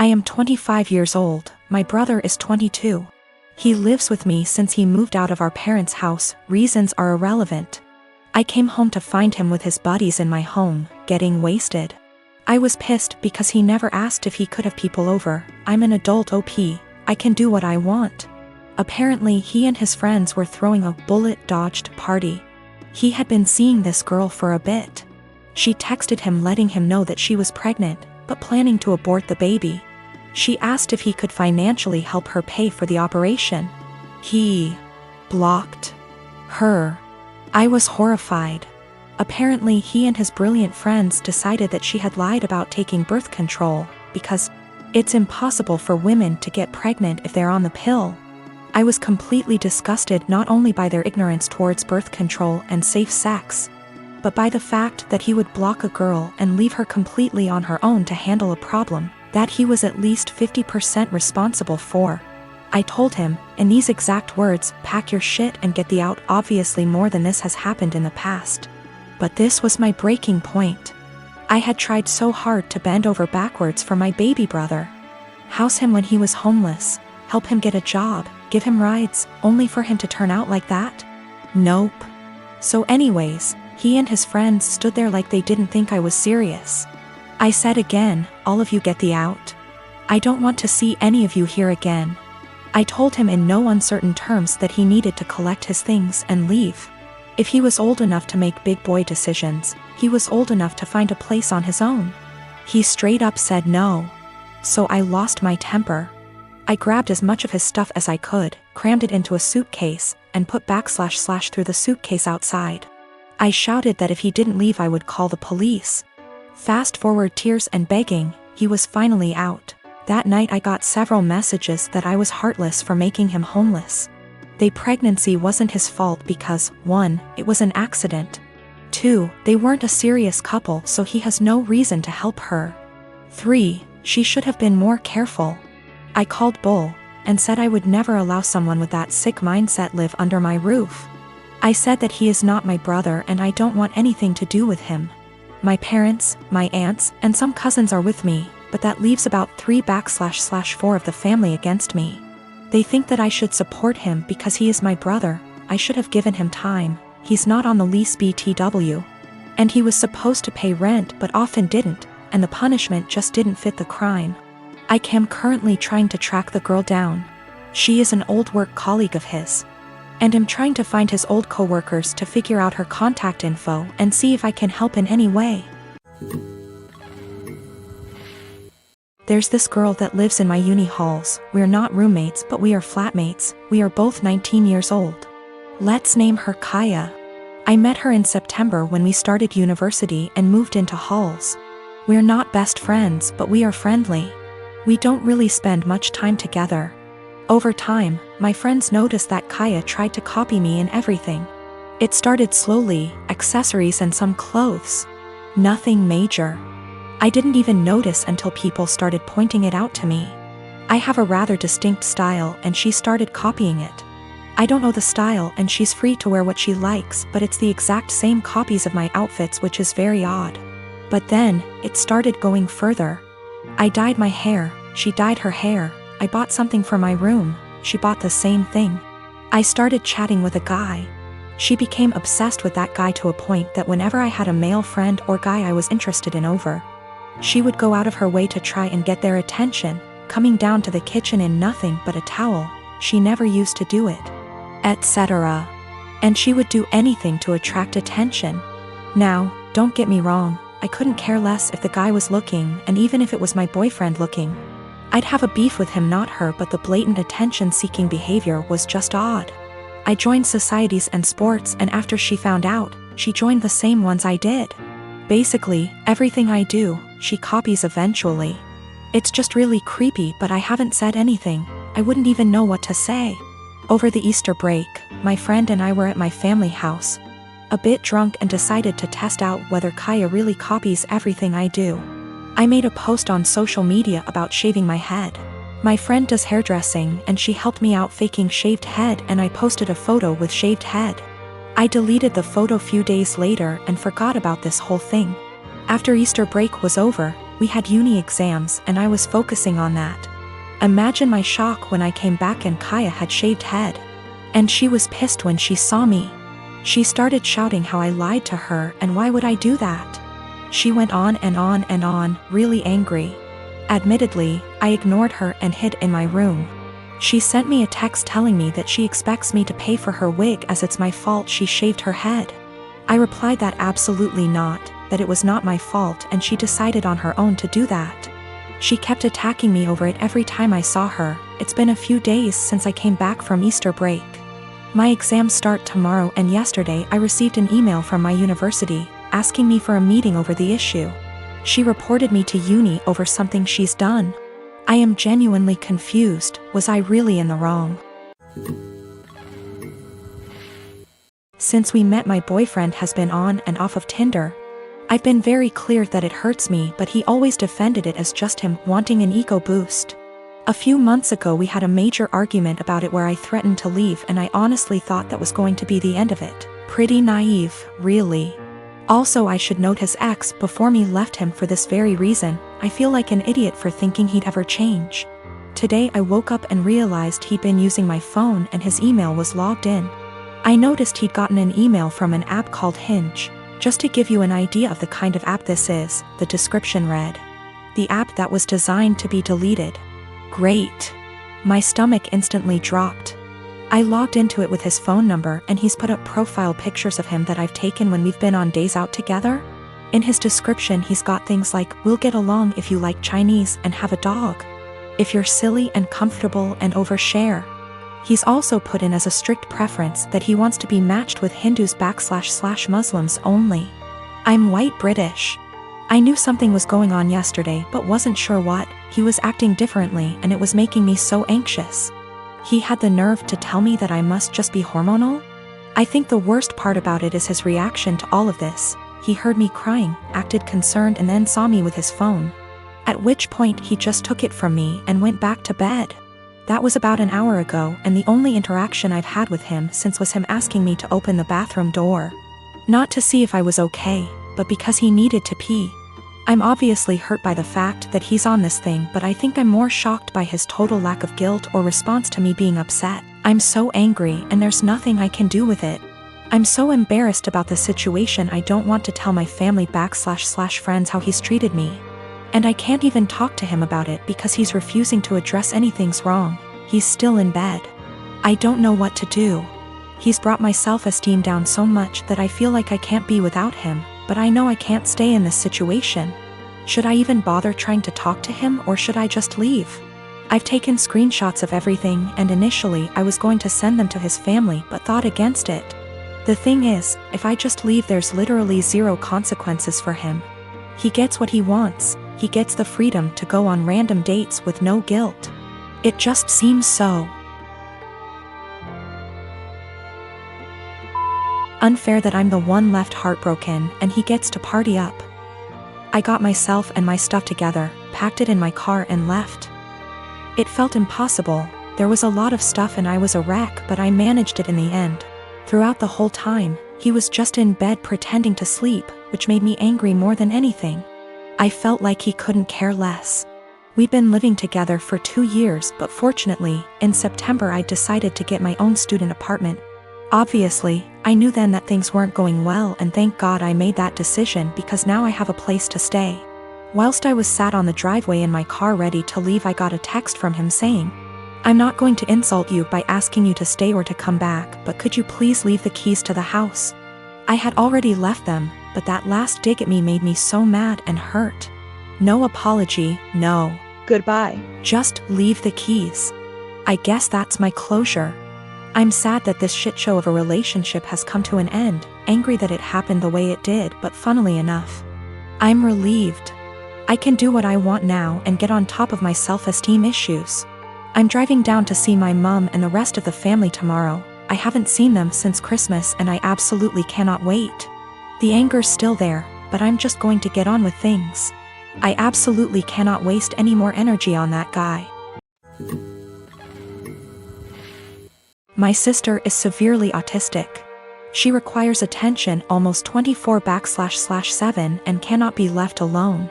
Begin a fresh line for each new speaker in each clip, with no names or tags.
I am 25 years old, my brother is 22. He lives with me since he moved out of our parents' house, reasons are irrelevant. I came home to find him with his buddies in my home, getting wasted. I was pissed because he never asked if he could have people over. I'm an adult OP, I can do what I want. Apparently he and his friends were throwing a bullet-dodged party. He had been seeing this girl for a bit. She texted him letting him know that she was pregnant, but planning to abort the baby. She asked if he could financially help her pay for the operation. He blocked her. I was horrified. Apparently he and his brilliant friends decided that she had lied about taking birth control, because it's impossible for women to get pregnant if they're on the pill. I was completely disgusted not only by their ignorance towards birth control and safe sex, but by the fact that he would block a girl and leave her completely on her own to handle a problem that he was at least 50% responsible for. I told him, in these exact words, pack your shit and get the out. Obviously more than this has happened in the past. But this was my breaking point. I had tried so hard to bend over backwards for my baby brother. House him when he was homeless, help him get a job, give him rides, only for him to turn out like that? Nope. So anyways, he and his friends stood there like they didn't think I was serious. I said again, all of you get the out. I don't want to see any of you here again. I told him in no uncertain terms that he needed to collect his things and leave. If he was old enough to make big boy decisions, he was old enough to find a place on his own. He straight up said no. So I lost my temper. I grabbed as much of his stuff as I could, crammed it into a suitcase, and put / through the suitcase outside. I shouted that if he didn't leave I would call the police. Fast forward tears and begging, he was finally out. That night I got several messages that I was heartless for making him homeless. The pregnancy wasn't his fault because, 1, it was an accident. 2, they weren't a serious couple so he has no reason to help her. 3, she should have been more careful. I called bull, and said I would never allow someone with that sick mindset live under my roof. I said that he is not my brother and I don't want anything to do with him. My parents, my aunts, and some cousins are with me, but that leaves about 3 / 4 of the family against me. They think that I should support him because he is my brother. I should have given him time. He's not on the lease BTW. And he was supposed to pay rent but often didn't, and the punishment just didn't fit the crime. I am currently trying to track the girl down. She is an old work colleague of his. And am trying to find his old coworkers to figure out her contact info and see if I can help in any way. There's this girl that lives in my uni halls. We're not roommates but we are flatmates. We are both 19 years old. Let's name her Kaya. I met her in September when we started university and moved into halls. We're not best friends but we are friendly. We don't really spend much time together. Over time, my friends noticed that Kaya tried to copy me in everything. It started slowly, accessories and some clothes. Nothing major. I didn't even notice until people started pointing it out to me. I have a rather distinct style and she started copying it. I don't know the style and she's free to wear what she likes but it's the exact same copies of my outfits which is very odd. But then, it started going further. I dyed my hair, she dyed her hair. I bought something for my room, she bought the same thing. I started chatting with a guy. She became obsessed with that guy to a point that whenever I had a male friend or guy I was interested in over, she would go out of her way to try and get their attention, coming down to the kitchen in nothing but a towel. She never used to do it, etc. And she would do anything to attract attention. Now, don't get me wrong, I couldn't care less if the guy was looking, and even if it was my boyfriend looking. I'd have a beef with him, not her, but the blatant attention-seeking behavior was just odd. I joined societies and sports and after she found out, she joined the same ones I did. Basically, everything I do, she copies eventually. It's just really creepy but I haven't said anything, I wouldn't even know what to say. Over the Easter break, my friend and I were at my family house. A bit drunk and decided to test out whether Kaya really copies everything I do. I made a post on social media about shaving my head. My friend does hairdressing and she helped me out faking shaved head and I posted a photo with shaved head. I deleted the photo few days later and forgot about this whole thing. After Easter break was over, We had uni exams and I was focusing on that. Imagine my shock when I came back and Kaya had shaved head. And she was pissed when she saw me. She started shouting how I lied to her and why would I do that? She went on and on and on, really angry. Admittedly, I ignored her and hid in my room. She sent me a text telling me that she expects me to pay for her wig as it's my fault she shaved her head. I replied that absolutely not, that it was not my fault and she decided on her own to do that. She kept attacking me over it every time I saw her. It's been a few days since I came back from Easter break. My exams start tomorrow and yesterday I received an email from my university, asking me for a meeting over the issue. She reported me to uni over something she's done. I am genuinely confused. Was I really in the wrong? Since we met, my boyfriend has been on and off of Tinder. I've been very clear that it hurts me, but he always defended it as just him wanting an ego boost. A few months ago we had a major argument about it where I threatened to leave and I honestly thought that was going to be the end of it. Pretty naive, really. Also, I should note his ex before me left him for this very reason. I feel like an idiot for thinking he'd ever change. Today I woke up and realized he'd been using my phone and his email was logged in. I noticed he'd gotten an email from an app called Hinge. Just to give you an idea of the kind of app this is, the description read: the app that was designed to be deleted. Great. My stomach instantly dropped. I logged into it with his phone number and he's put up profile pictures of him that I've taken when we've been on days out together. In his description he's got things like, "We'll get along if you like Chinese and have a dog. If you're silly and comfortable and overshare." He's also put in as a strict preference that he wants to be matched with Hindus/Muslims only. I'm white British. I knew something was going on yesterday but wasn't sure what. He was acting differently and it was making me so anxious. He had the nerve to tell me that I must just be hormonal? I think the worst part about it is his reaction to all of this. He heard me crying, acted concerned and then saw me with his phone. At which point he just took it from me and went back to bed. That was about an hour ago and the only interaction I've had with him since was him asking me to open the bathroom door. Not to see if I was okay, but because he needed to pee. I'm obviously hurt by the fact that he's on this thing, but I think I'm more shocked by his total lack of guilt or response to me being upset. I'm so angry and there's nothing I can do with it. I'm so embarrassed about the situation I don't want to tell my family / friends how he's treated me. And I can't even talk to him about it because he's refusing to address anything's wrong. He's still in bed. I don't know what to do. He's brought my self-esteem down so much that I feel like I can't be without him, but I know I can't stay in this situation. Should I even bother trying to talk to him or should I just leave? I've taken screenshots of everything and initially I was going to send them to his family but thought against it. The thing is, if I just leave there's literally zero consequences for him. He gets what he wants. He gets the freedom to go on random dates with no guilt. It just seems so unfair that I'm the one left heartbroken and he gets to party up. I got myself and my stuff together, packed it in my car and left. It felt impossible. There was a lot of stuff and I was a wreck, but I managed it in the end. Throughout the whole time, he was just in bed pretending to sleep, which made me angry more than anything. I felt like he couldn't care less. We've been living together for 2 years, but fortunately, in September I decided to get my own student apartment. Obviously, I knew then that things weren't going well and thank God I made that decision because now I have a place to stay. Whilst I was sat on the driveway in my car ready to leave, I got a text from him saying, "I'm not going to insult you by asking you to stay or to come back, but could you please leave the keys to the house?" I had already left them, but that last dig at me made me so mad and hurt. No apology, no goodbye. Just leave the keys. I guess that's my closure. I'm sad that this shit show of a relationship has come to an end, angry that it happened the way it did, but funnily enough, I'm relieved. I can do what I want now and get on top of my self-esteem issues. I'm driving down to see my mom and the rest of the family tomorrow. I haven't seen them since Christmas and I absolutely cannot wait. The anger's still there, but I'm just going to get on with things. I absolutely cannot waste any more energy on that guy. My sister is severely autistic. She requires attention almost 24/7 and cannot be left alone.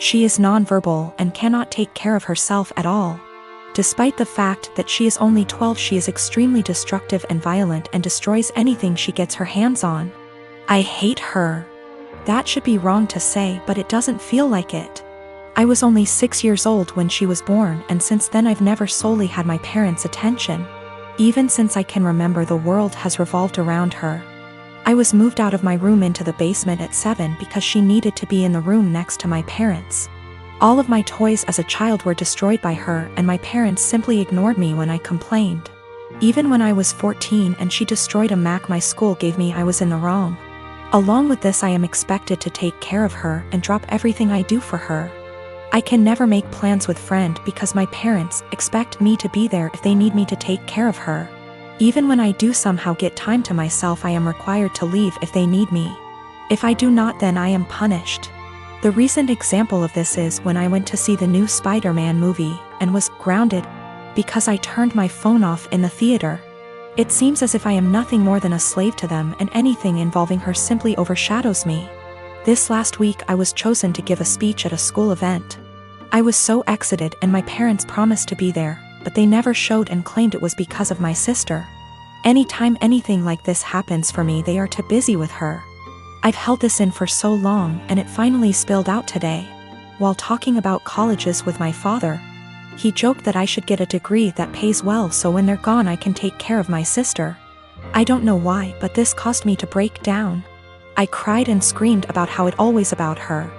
She is nonverbal and cannot take care of herself at all. Despite the fact that she is only 12, she is extremely destructive and violent and destroys anything she gets her hands on. I hate her. That should be wrong to say, but it doesn't feel like it. I was only 6 years old when she was born, and since then I've never solely had my parents' attention. Even since I can remember, the world has revolved around her. I was moved out of my room into the basement at 7 because she needed to be in the room next to my parents. All of my toys as a child were destroyed by her, and my parents simply ignored me when I complained. Even when I was 14 and she destroyed a Mac my school gave me, I was in the wrong. Along with this, I am expected to take care of her and drop everything I do for her. I can never make plans with friend because my parents expect me to be there if they need me to take care of her. Even when I do somehow get time to myself, I am required to leave if they need me. If I do not, then I am punished. The recent example of this is when I went to see the new Spider-Man movie and was grounded because I turned my phone off in the theater. It seems as if I am nothing more than a slave to them, and anything involving her simply overshadows me. This last week I was chosen to give a speech at a school event. I was so excited, and my parents promised to be there, but they never showed and claimed it was because of my sister. Anytime anything like this happens for me, they are too busy with her. I've held this in for so long, and it finally spilled out today. While talking about colleges with my father, he joked that I should get a degree that pays well so when they're gone I can take care of my sister. I don't know why, but this caused me to break down. I cried and screamed about how it always about her.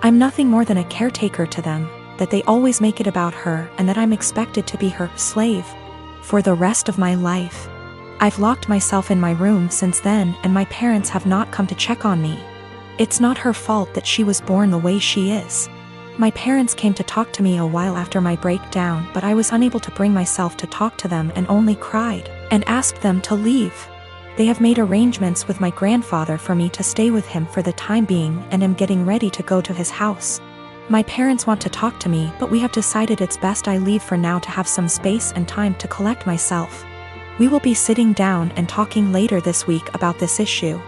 I'm nothing more than a caretaker to them, that they always make it about her, and that I'm expected to be her slave for the rest of my life. I've locked myself in my room since then, and my parents have not come to check on me. It's not her fault that she was born the way she is. My parents came to talk to me a while after my breakdown, but I was unable to bring myself to talk to them and only cried and asked them to leave. They have made arrangements with my grandfather for me to stay with him for the time being, and am getting ready to go to his house. My parents want to talk to me, but we have decided it's best I leave for now to have some space and time to collect myself. We will be sitting down and talking later this week about this issue.